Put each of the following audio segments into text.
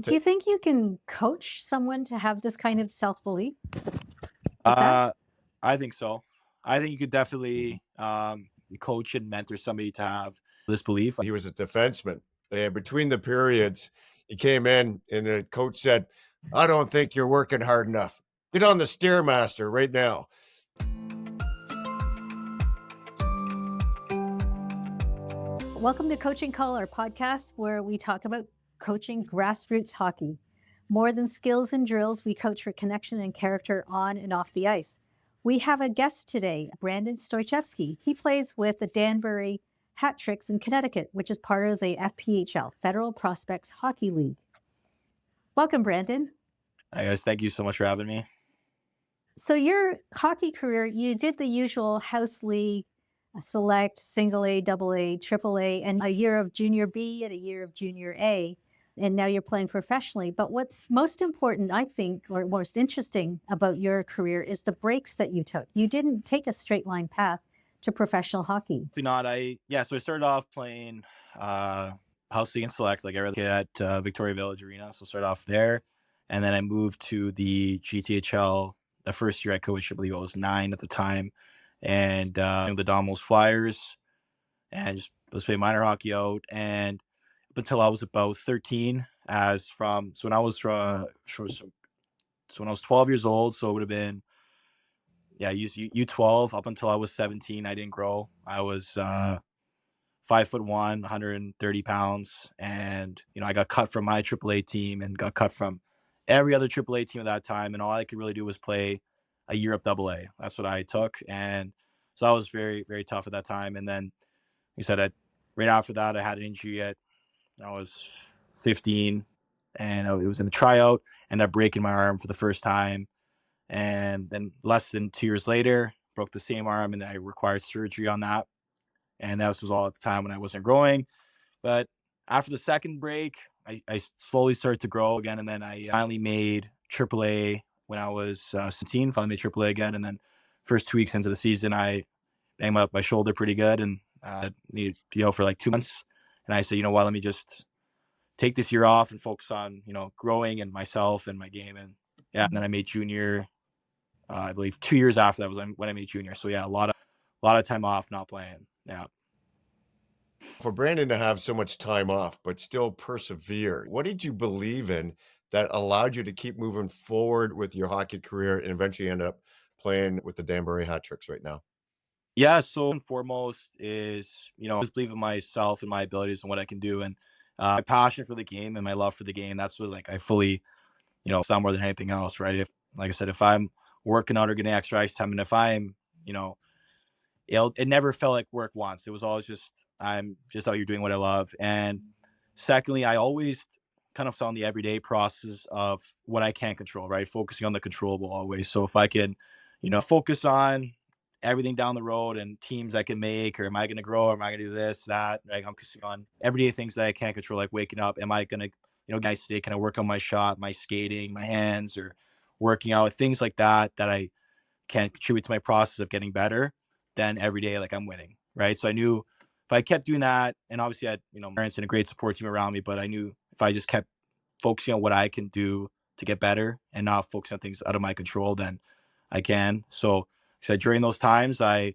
Do you think you can coach someone to have this kind of self-belief? What's that? Uh, I think so. I think you could definitely coach and mentor somebody to have this belief. He was a defenseman, and between the periods, he came in, and the coach said, "I don't think you're working hard enough. Get on the Stairmaster right now." Welcome to Coaching Call, our podcast where we talk about coaching grassroots hockey. More than skills and drills, we coach for connection and character on and off the ice. We have a guest today, Brandon Stojcevski. He plays with the Danbury Hat in Connecticut, which is part of the FPHL, Federal Prospects Hockey League. Welcome, Brandon. Hi guys, thank you so much for having me. So your hockey career, you did the usual house league, select, single A, double A, triple A, and a year of junior B and a year of junior A. And now you're playing professionally. But what's most important, I think, or most interesting about your career is the breaks that you took. You didn't take a straight line path to professional hockey. If not, so I started off playing house league and select like every kid at Victoria Village Arena. So started off there, and then I moved to the GTHL. The first year I coached, I believe I was 9 at the time, and the Domino's Flyers, and just was playing minor hockey out, and up until I was about 13. When I was so when I was 12 years old, so it would have been U12 up until I was 17. I didn't grow. I was 5'1", 130 pounds, and I got cut from my AAA team and got cut from every other AAA team at that time, and all I could really do was play a year up AA. That's what I took, and so that was very, very tough at that time. And then, like I said, right after that, I had an injury I was 15, and it was in a tryout, ended up breaking my arm for the first time. And then less than 2 years later, broke the same arm, and I required surgery on that. And that was all at the time when I wasn't growing. But after the second break, I slowly started to grow again. And then I finally made AAA when I was 17, finally made AAA again. And then first 2 weeks into the season, I banged up my shoulder pretty good and needed PO for like 2 months. And I said, you know what, let me just take this year off and focus on, growing and myself and my game. And yeah, and then I made junior. I believe 2 years after that was when I made junior. So yeah, a lot of time off, not playing. Yeah. For Brandon to have so much time off, but still persevere, what did you believe in that allowed you to keep moving forward with your hockey career and eventually end up playing with the Danbury Hat right now? Yeah. So and foremost is, just believe in myself and my abilities and what I can do. And my passion for the game and my love for the game. That's what like I fully, saw more than anything else. Right. If, like I said, if I'm working out or getting extra ice time, and if I'm, it never felt like work once. It was always just, I'm just out here doing what I love. And secondly, I always kind of saw in the everyday process of what I can't control, right? Focusing on the controllable always. So if I can, focus on everything down the road and teams I can make, or am I going to grow, or am I going to do this, that, like I'm focusing on everyday things that I can't control, like waking up. Am I going to, guys today, can I work on my shot, my skating, my hands, or working out, things like that, that I can contribute to my process of getting better, then every day, like I'm winning. Right. So I knew if I kept doing that, and obviously I had, parents and a great support team around me, but I knew if I just kept focusing on what I can do to get better and not focus on things out of my control, then I can. So, like I said, during those times, I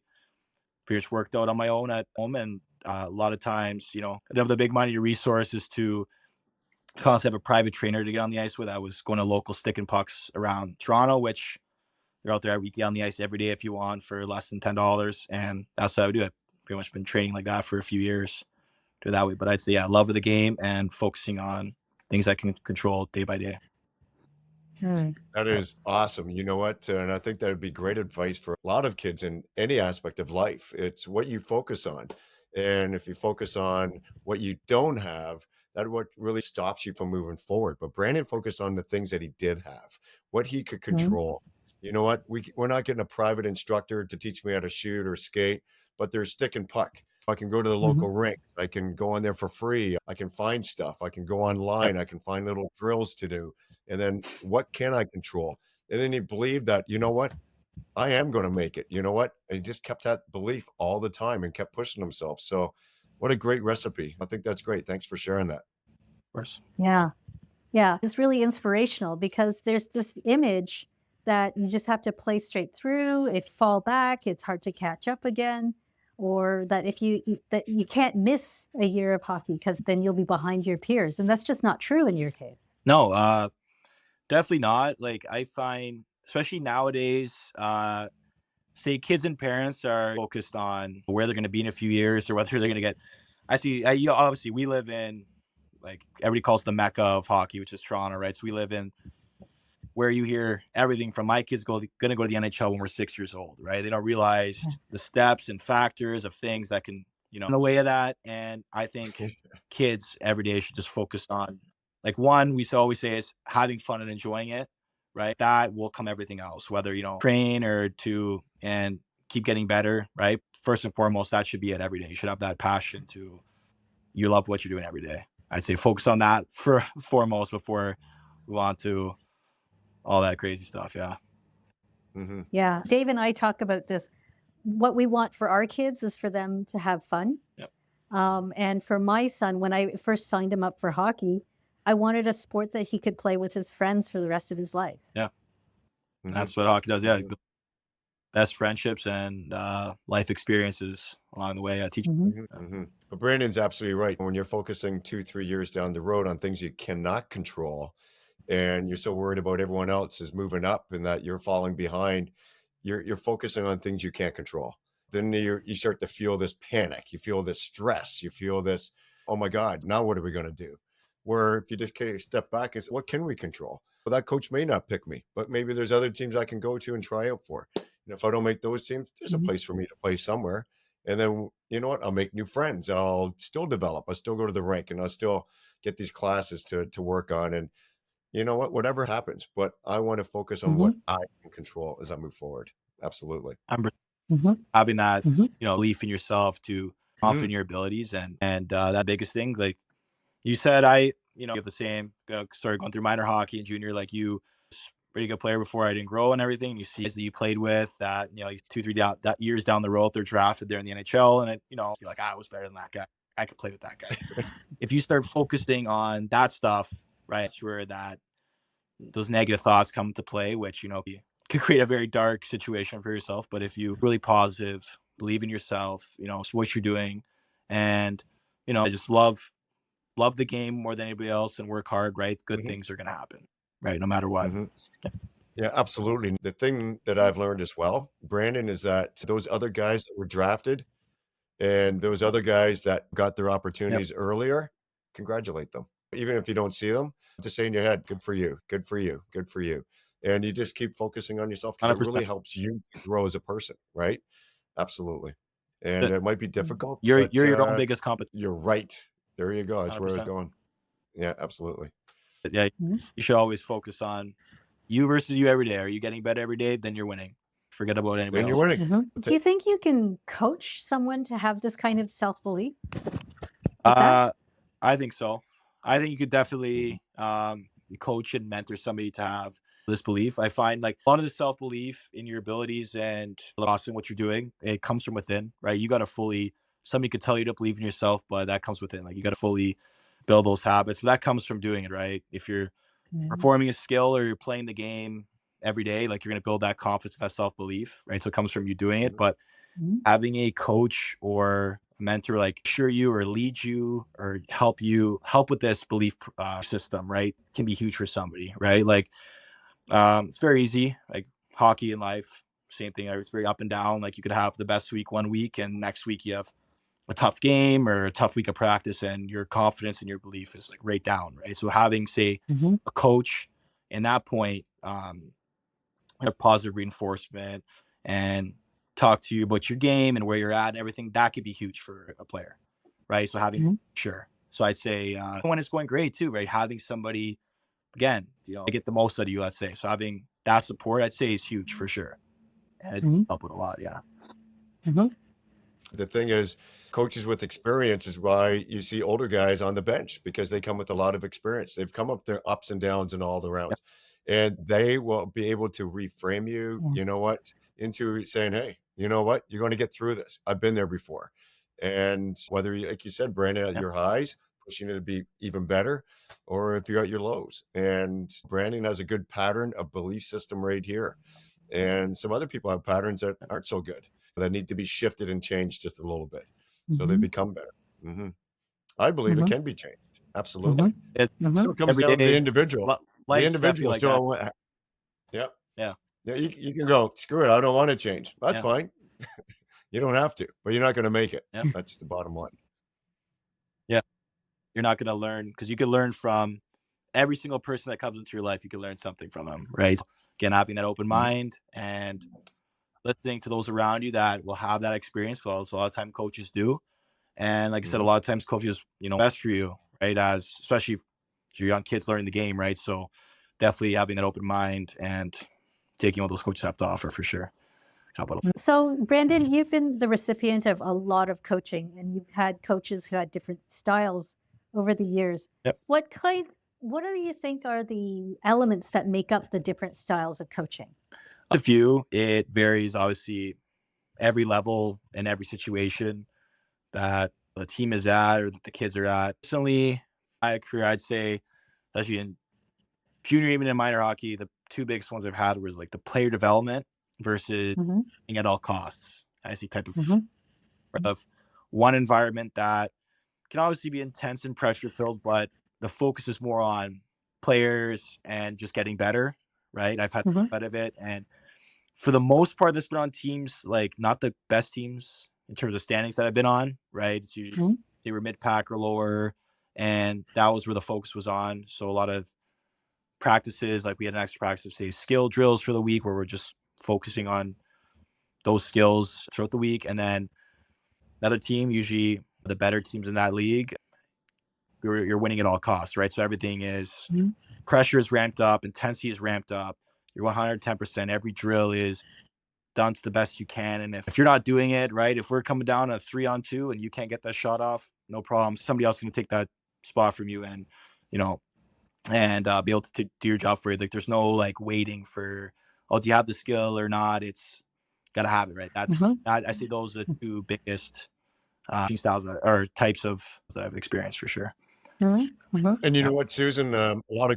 pretty much worked out on my own at home. And a lot of times, I didn't have the big money or resources to constantly have a private trainer to get on the ice with. I was going to local stick and pucks around Toronto, which they're out there every on the ice every day if you want for less than $10, and that's how I would do it. Pretty much been training like that for a few years, do it that way. But I'd say, yeah, love of the game and focusing on things I can control day by day. That is awesome. You know what? And I think that would be great advice for a lot of kids in any aspect of life. It's what you focus on. And if you focus on what you don't have, that what really stops you from moving forward. But Brandon focused on the things that he did have, what he could Mhm. control. You know what? We're not getting a private instructor to teach me how to shoot or skate, but there's stick and puck. I can go to the Mhm. local rinks. I can go on there for free. I can find stuff. I can go Yep. online. I can find little drills to do. And then what can I control? And then he believed that, you know what? I am going to make it. You know what? And he just kept that belief all the time and kept pushing himself. So what a great recipe. I think that's great. Thanks for sharing that. Of course. Yeah. Yeah, it's really inspirational because there's this image that you just have to play straight through. If you fall back, it's hard to catch up again, or that if that you can't miss a year of hockey because then you'll be behind your peers, and that's just not true in your case. No, definitely not. Like I find, especially nowadays, say kids and parents are focused on where they're going to be in a few years or whether they're going to get. Obviously we live in, like, everybody calls it the mecca of hockey, which is Toronto, right? So we live in where you hear everything from my kids going to go to the NHL when we're 6 years old, right? They don't realize the steps and factors of things that can, in the way of that. And I think kids every day should just focus on, like, one, we always say is having fun and enjoying it, right? That will come everything else, whether, train or and keep getting better, right? First and foremost, that should be it every day. You should have that passion you love what you're doing every day. I'd say focus on that for foremost before we want to all that crazy stuff. Yeah. Mm-hmm. Yeah. Dave and I talk about this. What we want for our kids is for them to have fun. Yep. And for my son, when I first signed him up for hockey, I wanted a sport that he could play with his friends for the rest of his life. Yeah. Mm-hmm. That's what hockey does. Yeah. Best friendships and life experiences along the way. Teach. Mm-hmm. But Brandon's absolutely right. When you're focusing 2-3 years down the road on things you cannot control, and you're so worried about everyone else is moving up and that you're falling behind, you're focusing on things you can't control. Then you start to feel this panic. You feel this stress. You feel this, oh my God, now what are we going to do? Where if you just take a step back and say, what can we control? Well, that coach may not pick me, but maybe there's other teams I can go to and try out for. And if I don't make those teams, there's a place for me to play somewhere. And then, you know what? I'll make new friends. I'll still develop. I'll still go to the rink and I'll still get these classes to work on. And you know what? Whatever happens, but I want to focus on what I can control as I move forward. Absolutely. I'm having that, belief in yourself, to confident in your abilities, and that biggest thing, like you said, you have the same, started going through minor hockey and junior, like you, pretty good player before I didn't grow and everything. You see guys that you played with that, 2-3 years down the road, they're drafted there in the NHL, and you're like, I was better than that guy. I could play with that guy. If you start focusing on that stuff, right, that's where those negative thoughts come into play, which, could create a very dark situation for yourself. But if you really positive, believe in yourself, what you're doing, and, I just love the game more than anybody else and work hard, right? Good things are going to happen, right? No matter what. Yeah, absolutely. The thing that I've learned as well, Brandon, is that those other guys that were drafted and those other guys that got their opportunities earlier, congratulate them. Even if you don't see them, just say in your head, good for you, good for you, good for you. And you just keep focusing on yourself because it 100%. really helps you grow as a person, right? Absolutely. And it might be difficult. You're but, your own biggest competition. You're right. There you go. That's where I was 100%. going. Yeah, absolutely. But yeah, you should always focus on you versus you every day. Are you getting better every day? Then you're winning. Forget about anybody Then else. you're winning. Do you think you can coach someone to have this kind of self-belief? I think so. I think you could definitely coach and mentor somebody to have this belief. I find, like, a lot of the self-belief in your abilities and in what you're doing, it comes from within, right? You got to somebody could tell you to believe in yourself, but that comes within. Like, you got to fully build those habits. But that comes from doing it, right? If you're performing a skill or you're playing the game every day, like, you're going to build that confidence, that self-belief, right? So it comes from you doing it. But having a coach or a mentor, like, assure you or lead you or help with this belief system, right, can be huge for somebody, right? Like, it's very easy, like hockey in life, same thing. It's very up and down. Like, you could have the best week one week and next week you have a tough game or a tough week of practice, and your confidence and your belief is, like, right down, right? So having, say, a coach in that point, a positive reinforcement, and talk to you about your game and where you're at and everything, that could be huge for a player, right? So having sure. So I'd say when it's going great too, right? Having somebody, again, get the most out of you, let's say. So having that support, I'd say, is huge for sure. And help with a lot, yeah. The thing is, coaches with experience is why you see older guys on the bench, because they come with a lot of experience. They've come up their ups and downs in all the rounds, and they will be able to reframe you, into saying, hey, you know what? You're going to get through this. I've been there before. And whether you, like you said, Brandon, at your highs, pushing you to be even better, or if you're at your lows. And Brandon has a good pattern of belief system right here. And some other people have patterns that aren't so good, that need to be shifted and changed just a little bit so they become better. I believe it can be changed. Absolutely. It Still comes every down to the day. individual. The Life's definitely individual like that. still, yeah. Yeah. Yeah, you can go, screw it, I don't want to change. That's Yeah. fine. You don't have to, but you're not going to make it. Yeah. That's the bottom line. Yeah. You're not going to learn, because you can learn from every single person that comes into your life. You can learn something from them, right? Again, having that open mind and listening to those around you that will have that experience. Because a lot of time coaches do. And like I said, a lot of times coaches, best for you, right? As especially if your young kids learning the game, right? So definitely having that open mind and taking what those coaches have to offer for sure. So, Brandon, you've been the recipient of a lot of coaching, and you've had coaches who had different styles over the years. Yep. What do you think are the elements that make up the different styles of coaching? A few. It varies, obviously, every level and every situation that the team is at or that the kids are at. Personally, my career, I'd say, especially in junior, even in minor hockey, the two biggest ones I've had was like the player development versus winning at all costs. I see type of one environment that can obviously be intense and pressure filled, but the focus is more on players and just getting better, right? I've had out of it, and for the most part, this has been on teams like not the best teams in terms of standings that I've been on, right? So they were mid pack or lower, and that was where the focus was on. So a lot of practices, like we had an extra practice of say skill drills for the week where we're just focusing on those skills throughout the week. And then another team, usually the better teams in that league, you're winning at all costs, right? So everything is pressure is ramped up, intensity is ramped up, you're 110%. Every drill is done to the best you can. And if you're not doing it, right, if we're coming down a 3-on-2 and you can't get that shot off, no problem. Somebody else can take that spot from you and, and be able to do your job for you. Like there's no like waiting for, oh, do you have the skill or not? It's got to have it, right? That's I say those are the two biggest styles or types of that I've experienced for sure. And you know what, Susan, a lot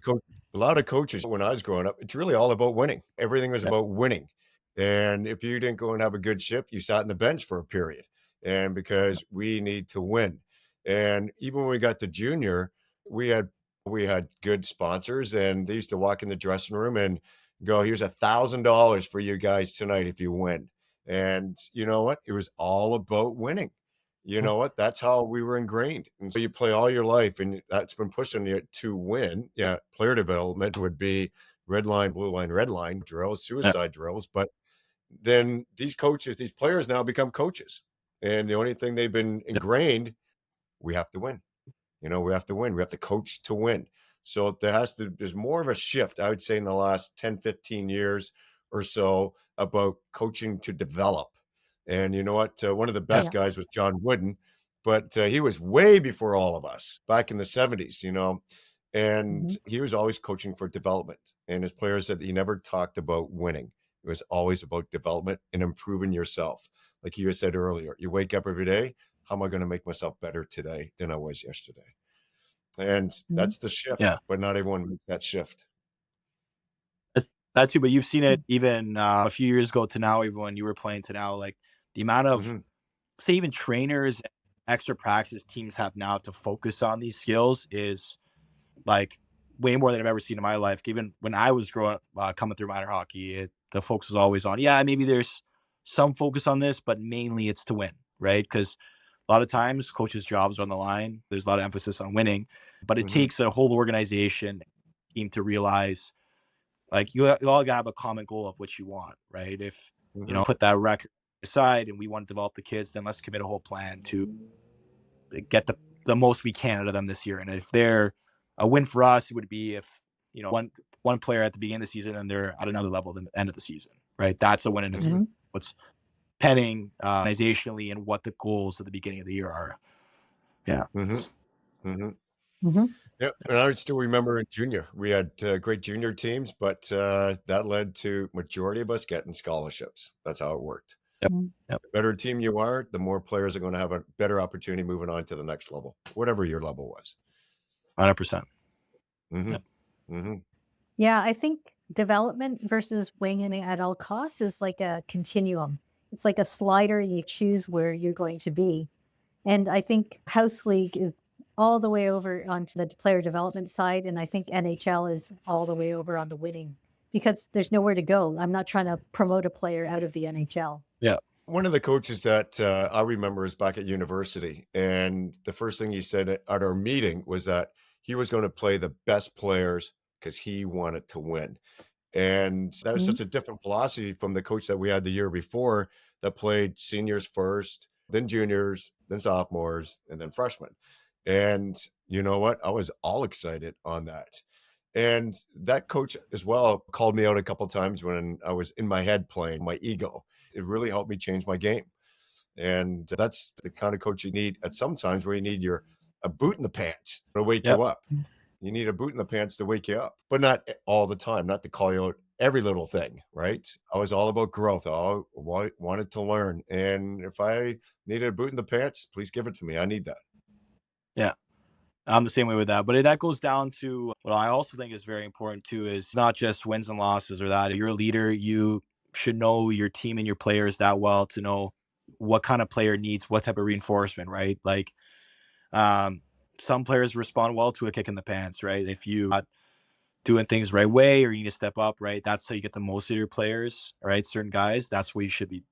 of coaches when I was growing up, it's really all about winning. Everything was about winning. And if you didn't go and have a good shift, you sat in the bench for a period. And because we need to win. And even when we got to junior, we had good sponsors, and they used to walk in the dressing room and go, here's $1,000 for you guys tonight if you win. And you know what? It was all about winning. You know what? That's how we were ingrained. And so you play all your life, and that's been pushing you to win. Yeah, player development would be red line, blue line, red line drills, suicide drills. But then these players now become coaches. And the only thing they've been ingrained, we have to win. We have to win. We have to coach to win. So there's more of a shift, I would say, in the last 10, 15 years or so about coaching to develop. And you know what? One of the best guys was John Wooden, but he was way before all of us back in the 70s, and he was always coaching for development. And his players said that he never talked about winning. It was always about development and improving yourself. Like you said earlier, you wake up every day, how am I going to make myself better today than I was yesterday? And that's the shift, but not everyone makes that shift. That too, but you've seen it even a few years ago to now, even when you were playing to now, like the amount of, say, even trainers, extra practice teams have now to focus on these skills is like way more than I've ever seen in my life. Even when I was growing up, coming through minor hockey, the focus was always on, maybe there's some focus on this, but mainly it's to win, right? Because a lot of times coaches' jobs are on the line. There's a lot of emphasis on winning, but it takes a whole organization team to realize, like you all gotta have a common goal of what you want, right? If put that record aside and we want to develop the kids, then let's commit a whole plan to get the most we can out of them this year. And if they're a win for us, it would be if one player at the beginning of the season and they're at another level at the end of the season, right? That's a win, and it's what's penning organizationally and what the goals at the beginning of the year are. Yeah, and I still remember in junior, we had great junior teams, but that led to majority of us getting scholarships. That's how it worked. Yep. Mm. Yep. The better team you are, the more players are going to have a better opportunity moving on to the next level, whatever your level was. 100%. Mm-hmm. Yep. Mm-hmm. Yeah, I think development versus winging it at all costs is like a continuum. It's like a slider. You choose where you're going to be. And I think House League is all the way over onto the player development side. And I think NHL is all the way over on the winning because there's nowhere to go. I'm not trying to promote a player out of the NHL. Yeah. One of the coaches that I remember is back at university. And the first thing he said at our meeting was that he was going to play the best players because he wanted to win. And that was Mhm. such a different philosophy from the coach that we had the year before that played seniors first, then juniors, then sophomores, and then freshmen. And you know what? I was all excited on that. And that coach as well called me out a couple times when I was in my head playing my ego. It really helped me change my game. And that's the kind of coach you need at some times where you need a boot in the pants to wake Yep. you up. You need a boot in the pants to wake you up, but not all the time, not to call you out every little thing, right? I was all about growth. I wanted to learn. And if I needed a boot in the pants, please give it to me. I need that. Yeah. I'm the same way with that. But that goes down to what I also think is very important too is not just wins and losses or that. If you're a leader, you should know your team and your players that well to know what kind of player needs what type of reinforcement, right? Like some players respond well to a kick in the pants, right? If you not doing things the right way or you need to step up, right? That's how you get the most of your players, right? Certain guys, that's where you should be.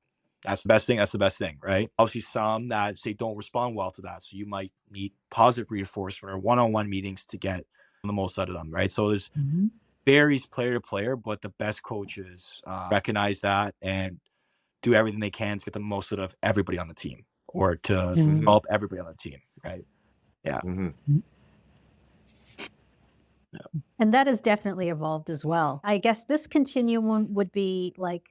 That's the best thing. That's the best thing, right? Obviously, some that say don't respond well to that. So you might need positive reinforcement or one-on-one meetings to get the most out of them, right? So there's varies player to player, but the best coaches recognize that and do everything they can to get the most out of everybody on the team or to help everybody on the team, right? Yeah. Mm-hmm. And that has definitely evolved as well. I guess this continuum would be like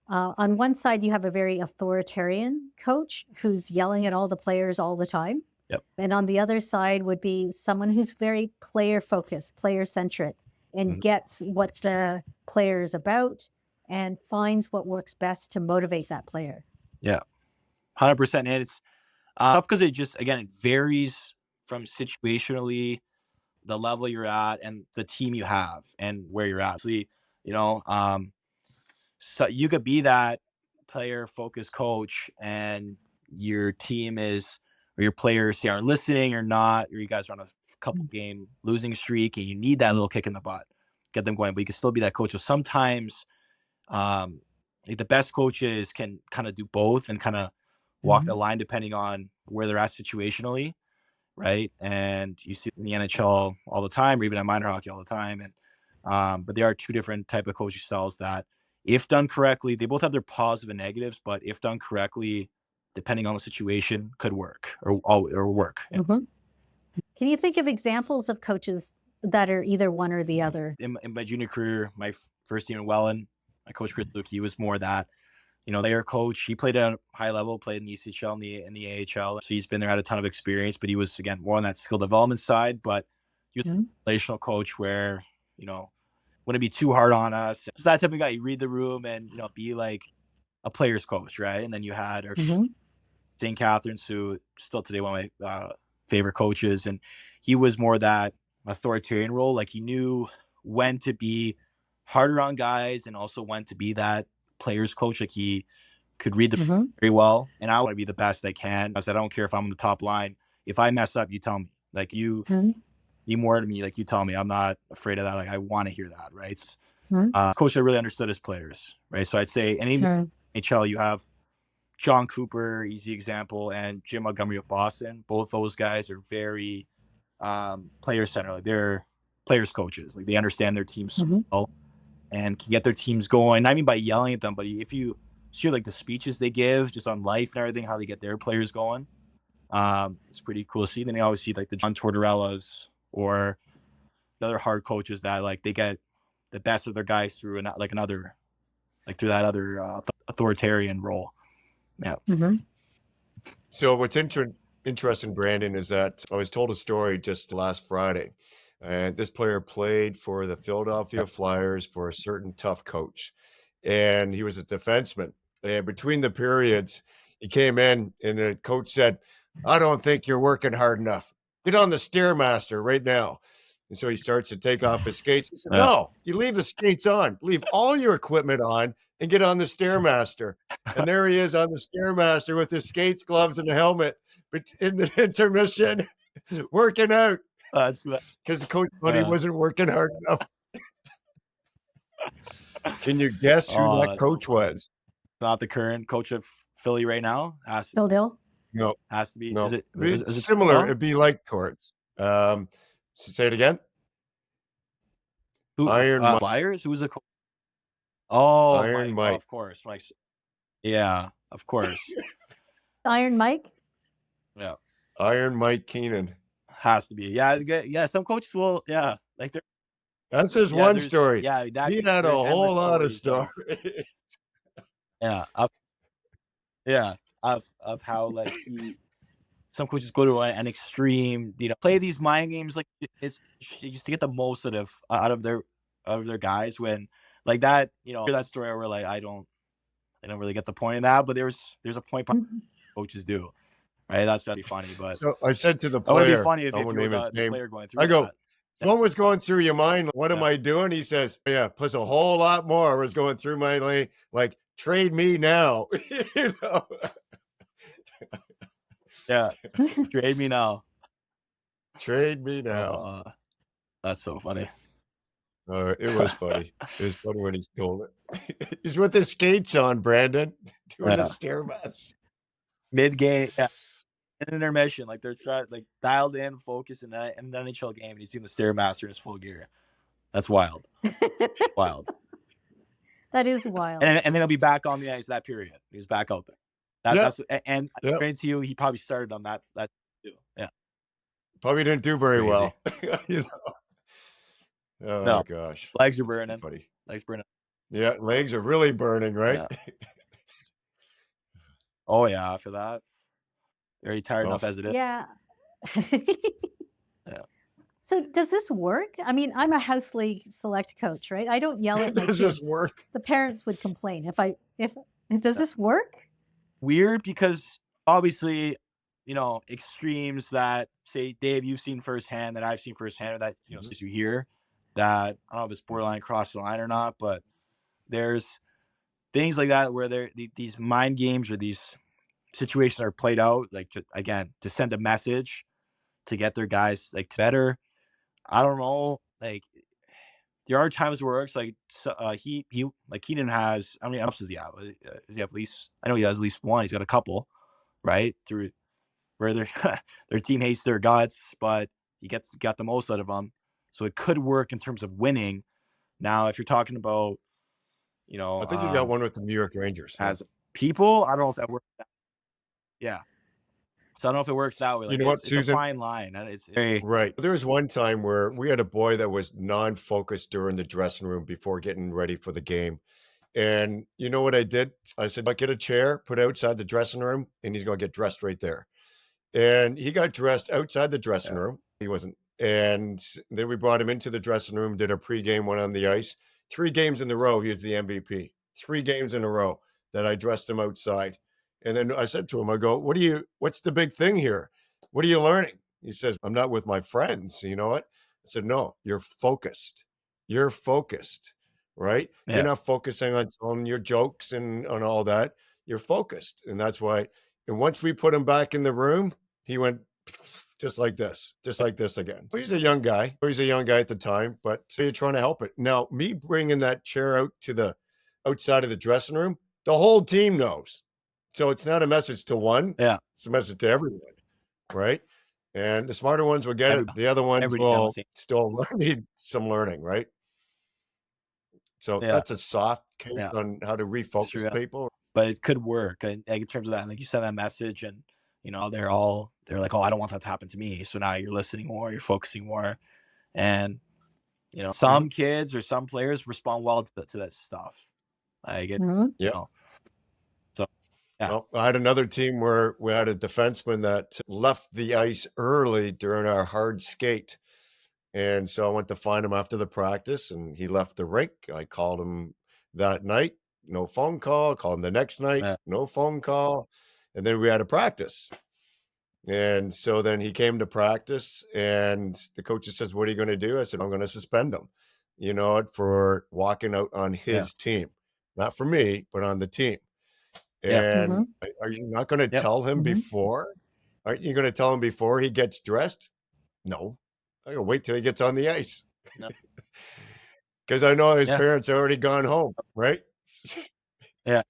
on one side, you have a very authoritarian coach who's yelling at all the players all the time. Yep. And on the other side would be someone who's very player focused, player centric, and gets what the player is about and finds what works best to motivate that player. Yeah. 100%. And it's tough because it just, again, it varies from situationally the level you're at and the team you have and where you're at. So, so you could be that player focused coach and your team is, or your players say aren't listening or not, or you guys are on a couple game losing streak and you need that little kick in the butt, get them going, but you can still be that coach. So sometimes, like the best coaches can kind of do both and kind of walk the line depending on where they're at situationally. Right. And you see in the NHL all the time, or even at minor hockey all the time. And but there are two different type of coaching styles that, if done correctly, they both have their positives and negatives, but if done correctly, depending on the situation, could work or work. Yeah. Can you think of examples of coaches that are either one or the other? In my junior career, my first team in Welland, my coach Chris Luke, he was more that, player coach. He played at a high level, played in the ECHL and the AHL. So he's been there, had a ton of experience, but he was, again, more on that skill development side. But he was a relational coach where, wouldn't be too hard on us. It's that type of guy. You read the room and, be like a player's coach, right? And then you had St. Catharines, who still today one of my favorite coaches. And he was more that authoritarian role. Like he knew when to be harder on guys and also when to be that players coach. Like he could read the very well, and I want to be the best I can. I said, I don't care if I'm on the top line. If I mess up, you tell me. Like you more to me. Like you tell me. I'm not afraid of that. Like I want to hear that. Right. Coach that really understood his players. Right. So I'd say any NHL, you have John Cooper, easy example, and Jim Montgomery of Boston. Both those guys are very player centered. Like they're players coaches. Like they understand their teams so well and can get their teams going. I mean, by yelling at them, but if you hear like the speeches they give just on life and everything, how they get their players going, it's pretty cool to see. Then they always see like the John Tortorellas or the other hard coaches that like they get the best of their guys through through that other authoritarian role. Yeah. So what's interesting, Brandon, is that I was told a story just last Friday. And this player played for the Philadelphia Flyers for a certain tough coach. And he was a defenseman. And between the periods, he came in and the coach said, "I don't think you're working hard enough. Get on the Stairmaster right now." And so he starts to take off his skates. He said, Yeah. "No, you leave the skates on, leave all your equipment on and get on the Stairmaster." And there he is on the Stairmaster with his skates, gloves, and a helmet, but in the intermission, working out That's because Coach Buddy wasn't working hard enough. Can you guess who that coach was? Not the current coach of Philly right now. Phil Dill? No, Has to be. no. Is it It's similar. Phil? It'd be like Torts. Say it again. Who? Iron Mike. Flyers? Who was the? Oh, Iron Mike. Oh, of course, Mike. Yeah, of course. Iron Mike? Yeah. Iron Mike Keenan. Has to be. Yeah. Some coaches will. Yeah, like they're. That's his one story. Yeah, he had a whole lot of stories. Yeah, of how like some coaches go to an extreme, play these mind games like it's just to get the most out of their guys when like that, that story where like I don't really get the point in that, but there's a point coaches do, right? That's very funny. But so I said to the it would player, be funny if you were the player going through. I go, that. What was going through your mind? What am I doing? He says, yeah, plus a whole lot more was going through my mind. Like, trade me now. Yeah. Trade me now. Trade me now. That's so funny. It was funny. It was funny when he stole it. He's with his skates on, Brandon, doing the Stairmaster. Mid-game, an intermission, like they're like dialed in, focused in an NHL game, and he's doing the Stairmaster in his full gear. That's wild. Wild. That is wild. And then he'll be back on the ice that period. He was back out there. That's and I guarantee you, he probably started on that too. Yeah. Probably didn't do very well. Oh no. Gosh. Legs are burning. Funny. Legs burning. Yeah, legs are really burning, right? Yeah. Oh yeah, for that. Very tired enough as it is. Yeah. Yeah. So does this work? I mean, I'm a house league select coach, right? I don't yell at my kids. Does this work? The parents would complain if does this work? Weird because obviously, extremes that say Dave, you've seen firsthand, that I've seen firsthand, or that you hear that I don't know if it's borderline cross the line or not, but there's things like that where these mind games or these situations are played out like to send a message to get their guys like better. I don't know, like there are times where it works. Like he like Keenan has, how many ups does he have? Does he have at least? I know he has at least one. He's got a couple, right? Through where their team hates their guts, but he got the most out of them. So it could work in terms of winning. Now, if you're talking about, I think you got one with the New York Rangers. As people, I don't know if that works. Yeah. So I don't know if it works that way. Like, what, Susan? It's a fine line. It's very... Right. There was one time where we had a boy that was non-focused during the dressing room before getting ready for the game. And you know what I did? I said, get a chair, put it outside the dressing room, and he's going to get dressed right there. And he got dressed outside the dressing room. He wasn't. And then we brought him into the dressing room, did a pregame, went on the ice. 3 games in a row, he was the MVP. 3 games in a row that I dressed him outside. And then I said to him, I go, what's the big thing here? What are you learning? He says, I'm not with my friends. You know what? I said, no, you're focused. You're focused, right? Yeah. You're not focusing on your jokes and on all that. You're focused. And that's why. And once we put him back in the room, he went just like this again. So he's a young guy. He's a young guy at the time, but you're trying to help it. Now, me bringing that chair out to the outside of the dressing room, the whole team knows. So it's not a message to one. Yeah. It's a message to everyone, right? And the smarter ones will get it. The other ones will still need some learning, right? So that's a soft case on how to refocus people. But it could work in terms of that. Like you send that message and, they're like, oh, I don't want that to happen to me. So now you're listening more, you're focusing more. And, some kids or some players respond well to that stuff. I get, Yeah. Well, I had another team where we had a defenseman that left the ice early during our hard skate. And so I went to find him after the practice and he left the rink. I called him that night no phone call, call him the next night, Yeah. no phone call. And then we had a practice. And so then he came to practice and the coach says, what are you going to do? I said, I'm going to suspend him, for walking out on his team, not for me, but on the team. Yeah. And are you not going to tell him before? Aren't you going to tell him before he gets dressed? No, I gotta wait till he gets on the ice. No. Because I know his Yeah. parents are already gone home, right? Yeah.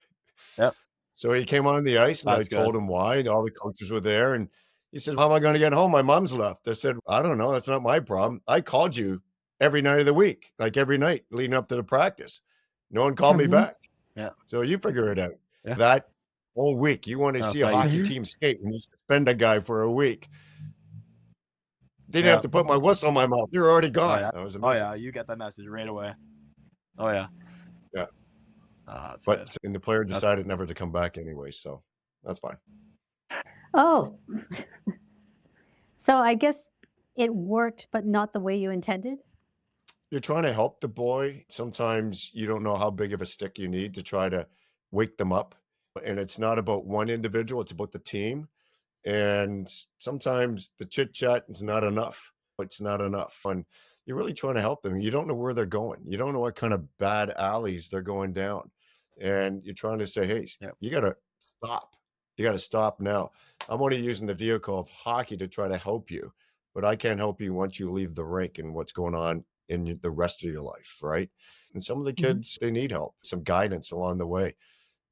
Yep. So he came on the ice and I That's told good. him why. And all the coaches were there. And he said, how am I going to get home? My mom's left. I said, I don't know. That's not my problem. I called you every night of the week, like every night leading up to the practice. No one called me back. Yeah. So you figure it out. Yeah. That whole week, you want to No, see it's a not hockey team skate and you suspend a guy for a week. Didn't Yeah. have to put my whistle in my mouth. They were already Oh gone. yeah. That was Oh amazing. yeah. You get that message right away. Oh yeah. Yeah. That's But good. and the player decided never to come back anyway, so that's fine. Oh, so I guess it worked, but not the way you intended. You're trying to help the boy. Sometimes you don't know how big of a stick you need to try to wake them up. And it's not about one individual, it's about the team. And sometimes the chit chat is not enough. It's not enough. And you're really trying to help them. You don't know where they're going. You don't know what kind of bad alleys they're going down. And you're trying to say, hey, you got to stop. You got to stop now. I'm only using the vehicle of hockey to try to help you, but I can't help you once you leave the rink and what's going on in the rest of your life, right? And some of the kids, they need help, some guidance along the way.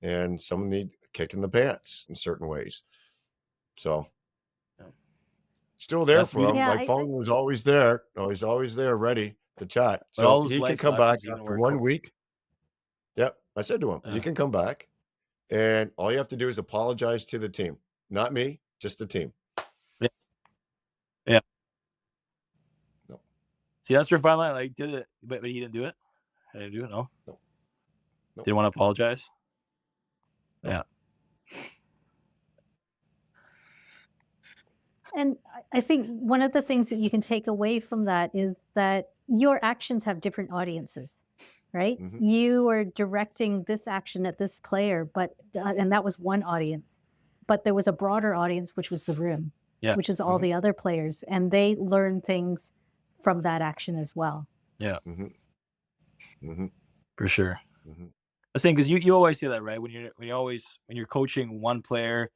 And some need a kick in the pants in certain ways. So still there That's for him. Yeah, My phone was always there. Always there, ready to chat. But all So those he can life come back lessons, even after where 1 week. Yep. I said to him, you Yeah. can come back. And all you have to do is apologize to the team. Not me, just the team. Yeah. Yeah. No. See, that's your fine line. Like, did it, but he didn't do it. I didn't do it. No. No. No. Didn't want to apologize. No. Yeah. And I think one of the things that you can take away from that is that your actions have different audiences, right? You are directing this action at this player, but and that was one audience, but there was a broader audience, which was the room, which is all the other players, and they learn things from that action as well. Yeah. For sure. The thing, because you always say that, right? When you're coaching one player,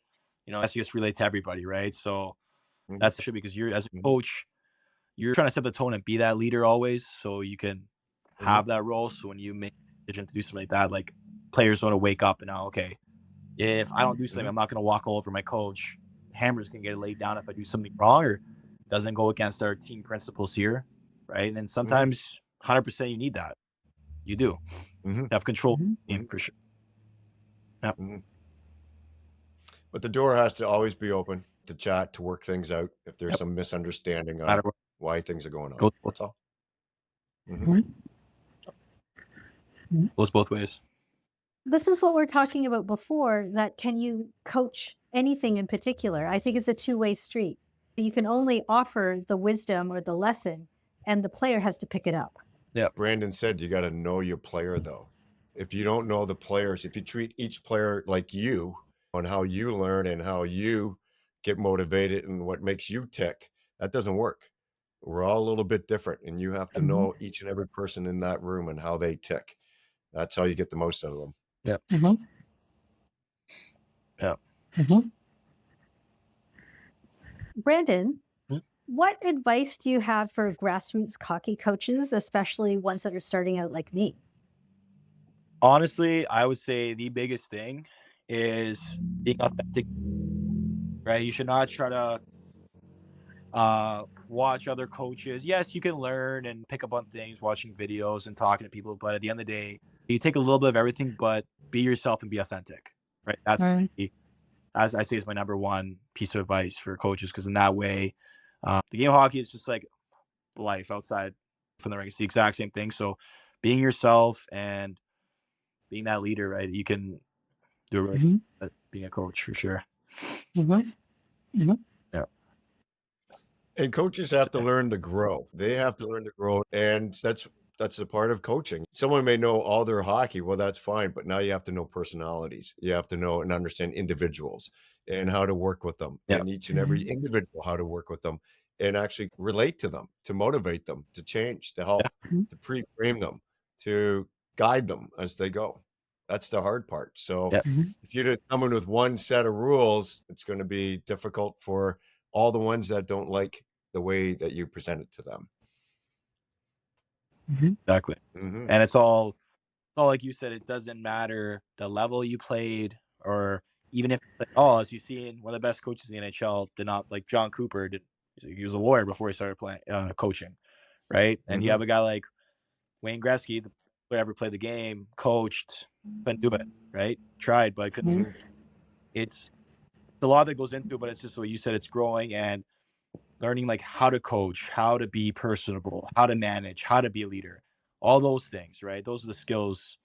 that's just relate to everybody, right? So that's true, because you're, as a coach, you're trying to set the tone and be that leader always, so you can have that role. So when you make a decision to do something like that, like, players want to wake up and now, okay, if I don't do something, I'm not going to walk all over my coach. Hammer's going to get laid down if I do something wrong or doesn't go against our team principles here, right? And sometimes 100% you need that. You do. Have control of the game, for sure. Yeah. But the door has to always be open to chat, to work things out if there's some misunderstanding on why things are going on. That's all. Goes both ways. This is what we're talking about before, that can you coach anything in particular? I think it's a two-way street. You can only offer the wisdom or the lesson, and the player has to pick it up. Yeah. Brandon said you got to know your player, though. If you don't know the players, if you treat each player like you, on how you learn and how you get motivated and what makes you tick, that doesn't work. We're all a little bit different, and you have to know each and every person in that room and how they tick. That's how you get the most out of them. Yeah. Yeah. Brandon, what advice do you have for grassroots hockey coaches, especially ones that are starting out like me? Honestly, I would say the biggest thing is being authentic, right? You should not try to watch other coaches. Yes, you can learn and pick up on things, watching videos and talking to people, but at the end of the day, you take a little bit of everything, but be yourself and be authentic, right? That's, as I say, is my number one piece of advice for coaches, because in that way, the game of hockey is just like life outside from the rink. It's the exact same thing. So being yourself and being that leader, right? You can do it really at being a coach, for sure. Yeah. And coaches have to learn to grow. They have to learn to grow. And that's That's a part of coaching. Someone may know all their hockey. Well, that's fine. But now you have to know personalities. You have to know and understand individuals and how to work with them, Yeah. and each and every individual, how to work with them and actually relate to them, to motivate them, to change, to help, to pre-frame them, to guide them as they go. That's the hard part. So Yeah. if you're just coming with one set of rules, it's going to be difficult for all the ones that don't like the way that you present it to them. Exactly. Mhm. And it's all like you said, it doesn't matter the level you played, or even if, as you see, in one of the best coaches in the NHL did not, like John Cooper did. He was a lawyer before he started playing coaching, right? And you have a guy like Wayne Gretzky, the player ever played the game, coached, couldn't do it, right? Tried, but couldn't. It's a lot that goes into it, but it's just what you said. It's growing and learning, like how to coach, how to be personable, how to manage, how to be a leader, all those things, right? Those are the skills,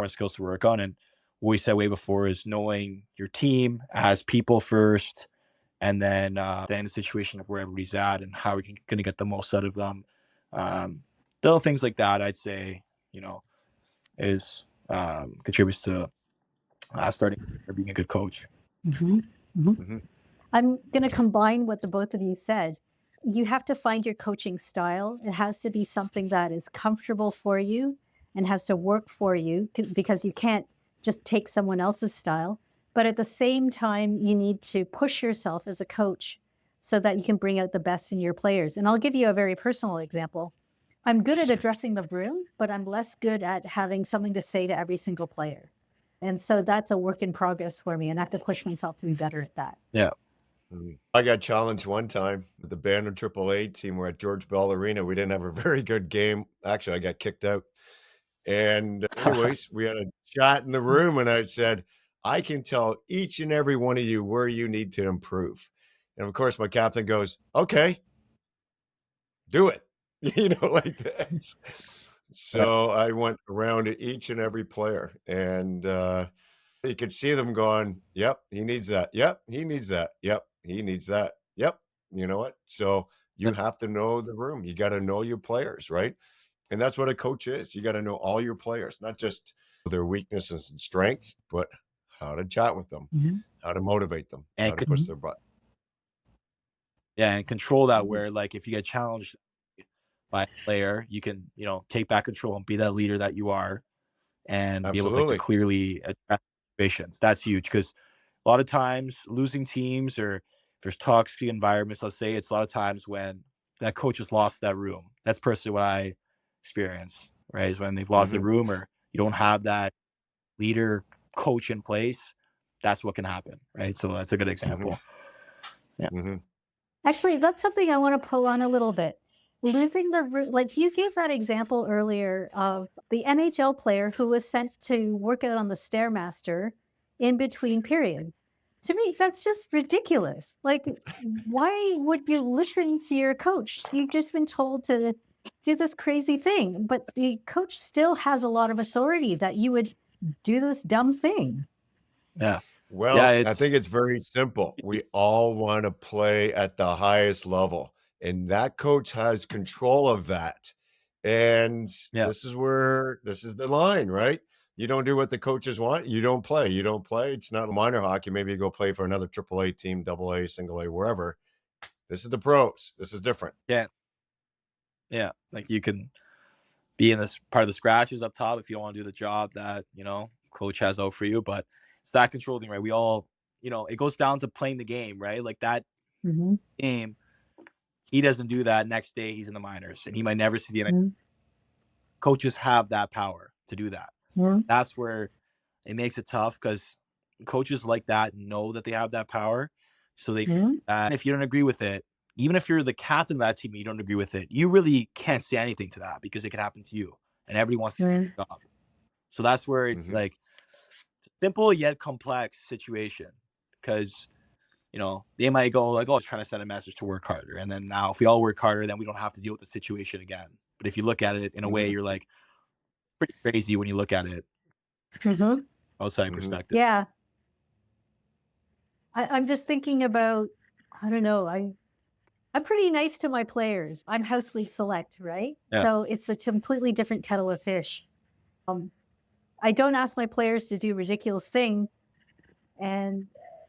skills to work on. And what we said way before is knowing your team as people first, and then the situation of where everybody's at and how we're going to get the most out of them. Little things like that, I'd say, is contributes to starting or being a good coach. I'm going to combine what the both of you said. You have to find your coaching style. It has to be something that is comfortable for you and has to work for you, because you can't just take someone else's style. But at the same time, you need to push yourself as a coach so that you can bring out the best in your players. And I'll give you a very personal example. I'm good at addressing the room, but I'm less good at having something to say to every single player. And so that's a work in progress for me, and I have to push myself to be better at that. Yeah. I got challenged one time with the Bantam AAA team. We're at George Bell Arena. We didn't have a very good game. Actually, I got kicked out. And anyways, we had a chat in the room, and I said, I can tell each and every one of you where you need to improve. And of course, my captain goes, okay, do it, like this. So I went around to each and every player, and you could see them going, yep, he needs that. Yep, he needs that. Yep, he needs that. Yep. You know what? So you have to know the room. You got to know your players, right? And that's what a coach is. You got to know all your players, not just their weaknesses and strengths, but how to chat with them, how to motivate them, And how to push their butt. Yeah, and control that, where like if you get challenged by a player, you can, take back control and be that leader that you are, and be able to, like, to clearly address situations. That's huge, because a lot of times losing teams, or if there's toxic environments, let's say, it's a lot of times when that coach has lost that room. That's personally what I experience, right? Is when they've lost the room, or you don't have that leader coach in place. That's what can happen, right? So that's a good example. Yeah. Actually, that's something I want to pull on a little bit. Losing the like you gave that example earlier of the NHL player who was sent to work out on the Stairmaster in between periods. To me, that's just ridiculous. Like, why would you listen to your coach? You've just been told to do this crazy thing, but the coach still has a lot of authority that you would do this dumb thing. Yeah. Well, Yeah, I think it's very simple. We all want to play at the highest level, and that coach has control of that. And this is the line, right? You don't do what the coaches want, you don't play. You don't play. It's not minor hockey. Maybe you go play for another AAA team, AA, single A, wherever. This is the pros. This is different. Yeah. Yeah. Like, you can be in this part of the scratches up top if you don't want to do the job that, coach has out for you. But it's that control thing, right? We all, it goes down to playing the game, right? Like that game, he doesn't do that. Next day, he's in the minors, and he might never see the coaches have that power to do that. That's where it makes it tough, because coaches like that know that they have that power. So they, if you don't agree with it, even if you're the captain of that team, you don't agree with it, you really can't say anything to that, because it can happen to you, and everyone wants to do their job. So that's where it's like simple yet complex situation, because they might go like, oh, it's trying to send a message to work harder, and then now if we all work harder, then we don't have to deal with the situation again. But if you look at it in a way, you're like, pretty crazy when you look at it outside perspective. Yeah. I'm just thinking about, I don't know, I'm pretty nice to my players. I'm House League Select, right? Yeah. So it's a completely different kettle of fish. I don't ask my players to do ridiculous things, and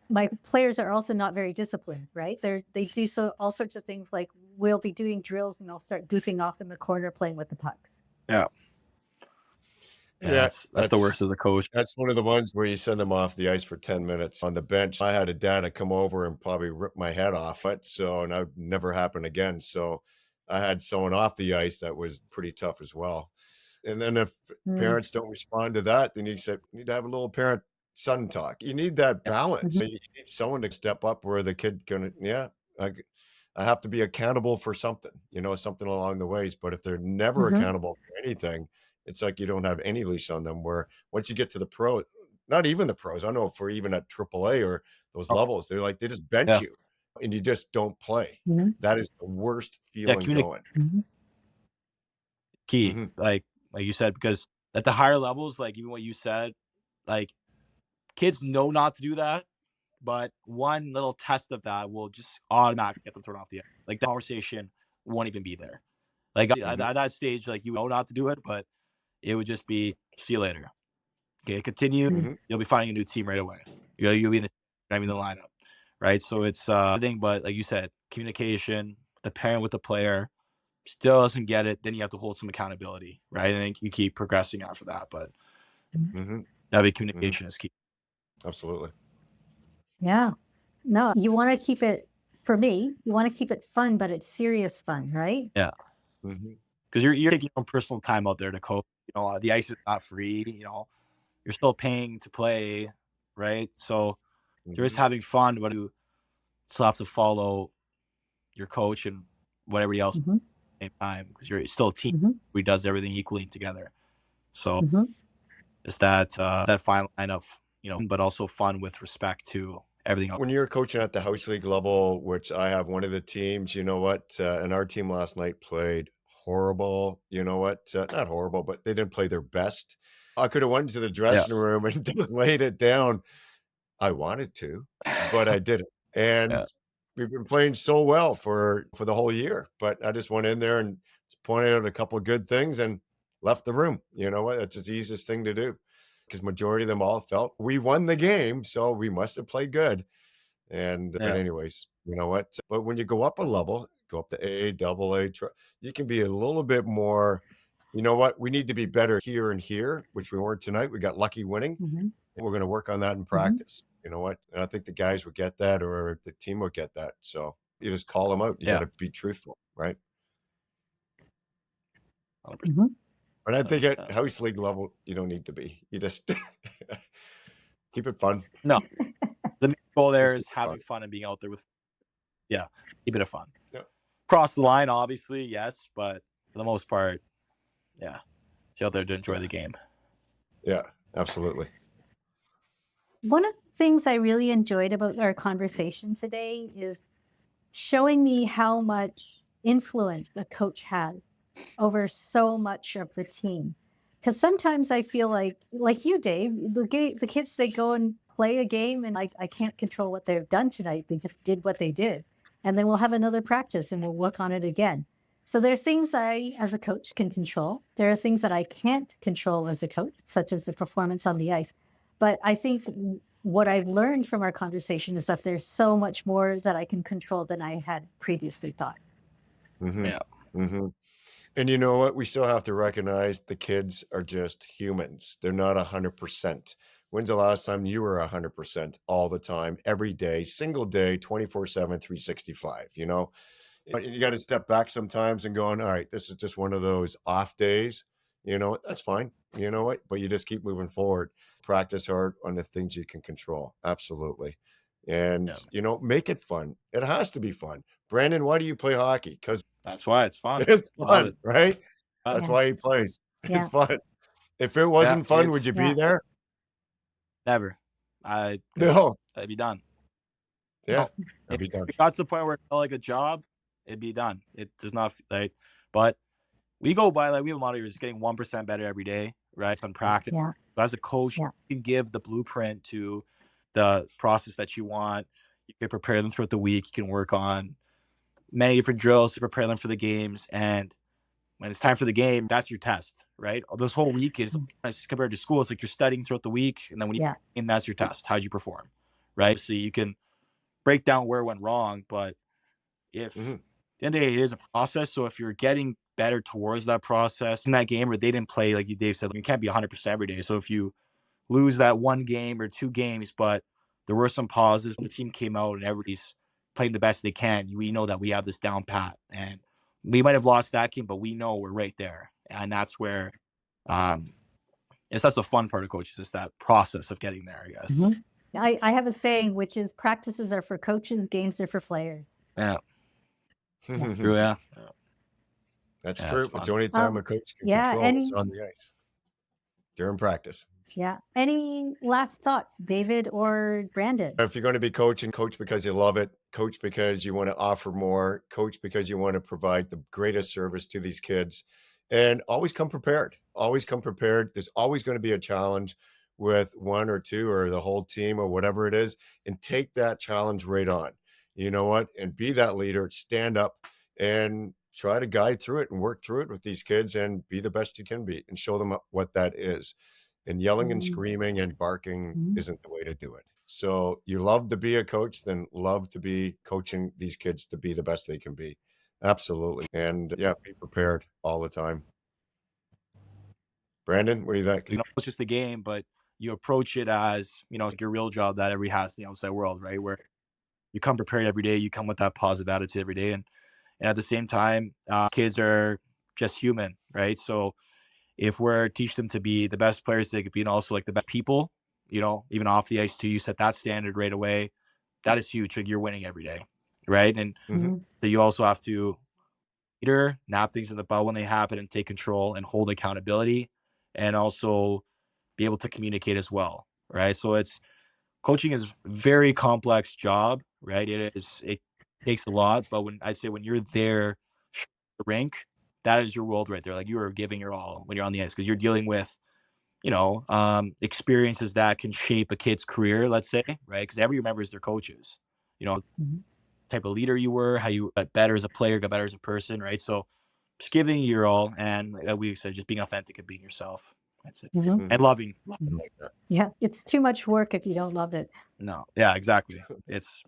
my players are also not very disciplined, right? They do all sorts of things, like we'll be doing drills and I'll start goofing off in the corner playing with the pucks. Yeah. Yeah, That's the worst as a coach. That's one of the ones where you send them off the ice for 10 minutes on the bench. I had a dad come over and probably rip my head off it, so and that would never happen again. So I had someone off the ice that was pretty tough as well. And then if parents don't respond to that, then you need to have a little parent-son talk. You need that balance. Mhm. You need someone to step up where the kid can, I have to be accountable for something, something along the ways. But if they're never Mhm. accountable for anything, it's like you don't have any leash on them. Where once you get to the pro, not even the pros, I know for even at AAA or those levels, they just bench Yeah. you and you just don't play. Mhm. That is the worst feeling going. Mhm. Key, Mhm. like you said, because at the higher levels, like even what you said, like kids know not to do that, but one little test of that will just automatically get them thrown off the ice. Like the conversation won't even be there. Like at that stage, like you know not to do it, but it would just be see you later. Okay, continue. Mhm. You'll be finding a new team right away. You'll be in the lineup, right? So it's thing, but like you said, communication, the parent with the player still doesn't get it, then you have to hold some accountability, right? And then you keep progressing after that. But Mhm. that big Mhm. communication is key. Absolutely. Yeah. No, you want to keep it, for me, you want to keep it fun, but it's serious fun, right? Yeah. Mhm. Because you're taking your own personal time out there to coach. The ice is not free. You're still paying to play, right? So you're just Mhm. having fun, but you still have to follow your coach and whatever else at Mhm. the same time because you're still a team Mhm. who does everything equally together. So Mhm. it's that fine line of but also fun with respect to everything else. When you're coaching at the house league level, which I have one of the teams, you know what? And our team last night played horrible. You know what? Not horrible, but they didn't play their best. I could have went to the Yeah. dressing room and just laid it down. I wanted to, but I didn't. And Yeah. we've been playing so well for the whole year. But I just went in there and just pointed out a couple of good things and left the room. You know what? It's the easiest thing to do because majority of them all felt we won the game, so we must have played good. And but Yeah. anyways, you know what? But when you go up a level, go up to A, double A, you can be a little bit more. You know what? We need to be better here and here, which we weren't tonight. We got lucky winning. Mhm. We're going to work on that in Mhm. practice. You know what? And I think the guys would get that, or the team would get that. So you just call them out. You got Yeah. to be truthful, right? 100%. Mhm. But I think at 100%. house league level, you don't need to be. You just keep it fun. No, the main goal there Just is keep it fun. having fun and being out there with keep it fun. Yeah. Cross the line, obviously, yes, but for the most part, yeah, stay out there to enjoy the game. Yeah, absolutely. One of the things I really enjoyed about our conversation today is showing me how much influence a coach has over so much of the team. Because sometimes I feel like you, Dave, the kids, they go and play a game and I can't control what they've done tonight. They just did what they did. And then we'll have another practice and we'll work on it again. So there are things I, as a coach, can control. There are things that I can't control as a coach, such as the performance on the ice. But I think what I've learned from our conversation is that there's so much more that I can control than I had previously thought. Mm-hmm. Yeah. Mm-hmm. And you know what? We still have to recognize the kids are just humans. They're not 100%. When's the last time you were 100% all the time, every day, single day, 24/7, 365, But you got to step back sometimes and going, all right, this is just one of those off days. That's fine. You know what? But you just keep moving forward. Practice hard on the things you can control. Absolutely. And, Yeah. make it fun. It has to be fun. Brandon, why do you play hockey? Because That's why it's fun. it's Love fun, it. right? That's Yeah. why he plays. It's Yeah. fun. If it wasn't fun, would It's you be Yeah. there? never. I'd No. be done. Yeah. No, I'd be done. if it got to the point where it felt like a job, it'd be done. It does not like, but we go by we have a model here is getting 1% better every day, right? On practice. Yeah. But as a coach, Yeah. you can give the blueprint to the process that you want. You can prepare them throughout the week. You can work on many different drills to prepare them for the games. And when it's time for the game, that's your test, right? This whole week is compared to school. It's like you're studying throughout the week, and then when you game, that's your test. How'd you perform, right? So you can break down where it went wrong, but if at the end of the day, it is a process. So if you're getting better towards that process in that game, or they didn't play, like Dave said, you can't be 100% every day. So if you lose that one game or two games, but there were some pauses when the team came out and everybody's playing the best they can, we know that we have this down pat. And we might have lost that game, but we know we're right there. And that's where that's the fun part of coaches, is that process of getting there, I guess. I have a saying, which is practices are for coaches, games are for players. Yeah. True, yeah. That's true. It's the only time a coach can control is on the ice during practice. Yeah. Any last thoughts, David or Brandon? If you're going to be coaching, coach because you love it, coach because you want to offer more, coach because you want to provide the greatest service to these kids, and always come prepared. Always come prepared. There's always going to be a challenge with one or two or the whole team or whatever it is, and take that challenge right on. You know what? And be that leader, stand up and try to guide through it and work through it with these kids and be the best you can be and show them what that is. And yelling and screaming and barking isn't the way to do it. So you love to be a coach, then love to be coaching these kids to be the best they can be. Absolutely. And be prepared all the time. Brandon, what do you think? It's just a game, but you approach it as, like your real job that everybody has in the outside world, right? Where you come prepared every day, you come with that positive attitude every day. And at the same time, kids are just human, right? So if we're teach them to be the best players they could be, and also like the best people, even off the ice too, you set that standard right away. That is huge. Like you're winning every day, right? And so you also have to either nap things in the bud when they happen and take control and hold accountability, and also be able to communicate as well, right? So coaching is a very complex job, right? It takes a lot, but when you're there, the rink, that is your world right there. Like you are giving your all when you're on the ice, because you're dealing with, experiences that can shape a kid's career, let's say, right? Because everybody remembers their coaches, type of leader you were, how you got better as a player, got better as a person, right? So just giving your all, and like we said, just being authentic and being yourself. That's it. And loving like that. Yeah, it's too much work if you don't love it. No, yeah, exactly. It's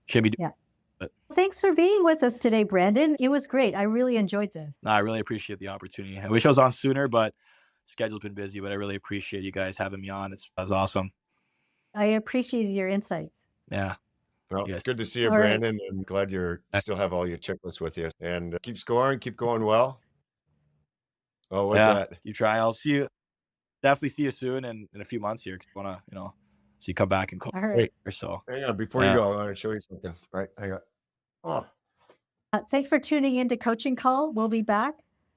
should be. Yeah. But thanks for being with us today, Brandon. It was great. I really enjoyed this. No, I really appreciate the opportunity. I wish I was on sooner, but schedule's been busy. But I really appreciate you guys having me on. That was awesome. I appreciate your insights. Yeah. Well, it's good to see you, Brandon. I'm glad you still have all your checklists with you. And keep scoring, keep going well. Oh, what's that? You try. I'll see you. Definitely see you soon in a few months here. Cause I want to, see you come back and coach or so. Hang on, before you go, I want to show you something. Right, hang on. Thanks for tuning in to Coaching Call. We'll be back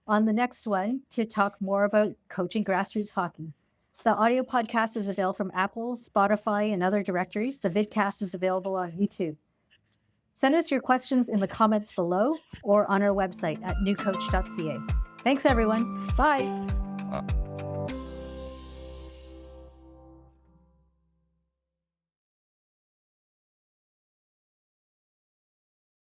on the next one to talk more about coaching grassroots hockey. The audio podcast is available from Apple, Spotify, and other directories. The vidcast is available on YouTube. Send us your questions in the comments below or on our website at newcoach.ca. Thanks, everyone. Bye.